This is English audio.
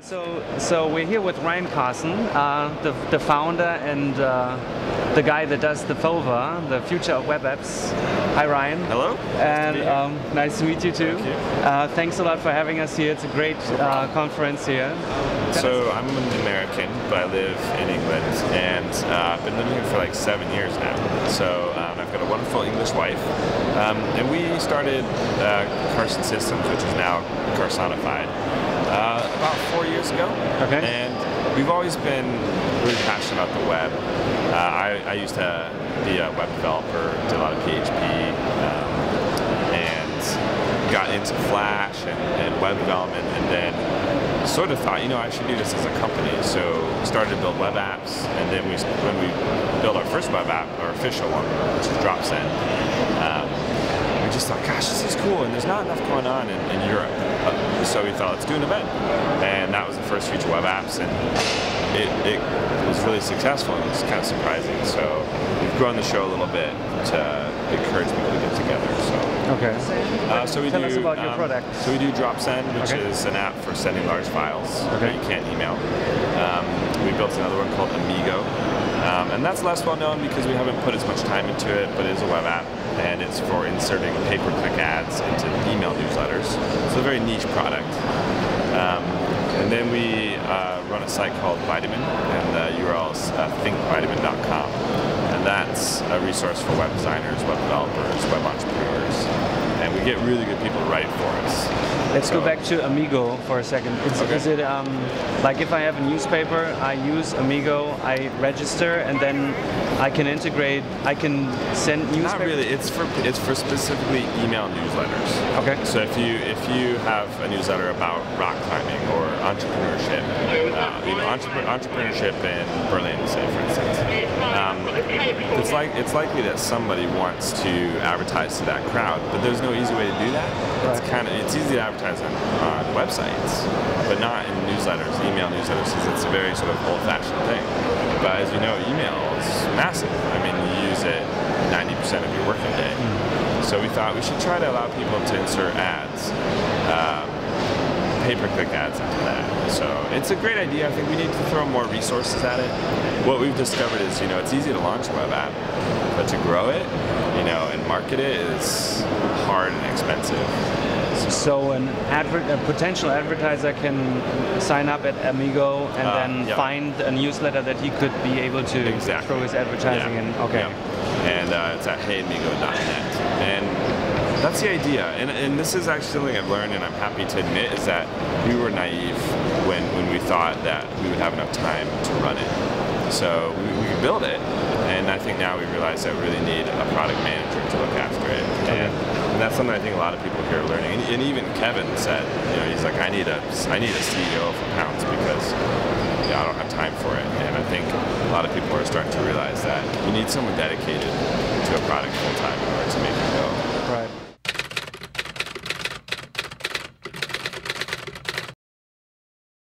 So we're here with Ryan Carson, the founder and the guy that does the Fowa, the future of web apps. Hi Ryan. Hello. And nice to meet you too. Thank you. Thanks a lot for having us here. It's a great conference here. So I'm an American, but I live in England, and I've been living here for like 7 years now. So I've got a wonderful English wife, and we started Carson Systems, which is now Carsonified, about 4 years ago. Okay. And we've always been really passionate about the web. I used to be a web developer, did a lot of PHP, and got into Flash and web development, and then sort of thought, I should do this as a company. So started to build web apps, and then when we built our first web app, our official one, which is DropSend, we just thought, gosh, this is cool, and there's not enough going on in Europe. So we thought, let's do an event. And that was the first Future Web Apps, and it was really successful, and it was kind of surprising. So we've grown the show a little bit to encourage people to get together. Okay. So we Tell us about your product. So we do DropSend, which is an app for sending large files that you can't email. We built another one called Amigo, and that's less well known because we haven't put as much time into it, but it is a web app, and it's for inserting pay-per-click ads into email newsletters. It's a very niche product. And then we run a site called Vitamin, and the URL is thinkvitamin.com. And that's a resource for web designers, web developers, web entrepreneurs. And we get really good people to write for us. Let's go back to Amigo for a second. Is it like if I have a newspaper, I use Amigo, I register, and then I can integrate, I can send newspapers? Not really. It's for specifically email newsletters. Okay. So if you have a newsletter about rock climbing or entrepreneurship, entrepreneurship in Berlin, say for instance, it's likely that somebody wants to advertise to that crowd, but there's no easy way to do that. It's easy to advertise on websites, but not in newsletters, email newsletters, because it's a very sort of old-fashioned thing. But as you know, email is massive. I mean, you use it 90% of your working day. So we thought we should try to allow people to insert ads, pay-per-click ads into that. So it's a great idea. I think we need to throw more resources at it. What we've discovered is, it's easy to launch a web app, but to grow it, and market it is hard and expensive. So a potential advertiser can sign up at Amigo and then find a newsletter that he could be able to throw his advertising in. Okay. And it's at heyamigo.net. And that's the idea. And this is actually something I've learned, and I'm happy to admit, is that we were naive when we thought that we would have enough time to run it. So we could build it, and I think now we realize that we really need a product manager to look after it. And that's something I think a lot of people here are learning. And even Kevin said, he's like, I need a CEO for Pounds because I don't have time for it. And I think a lot of people are starting to realize that you need someone dedicated to a product full time in order to make it go. Right.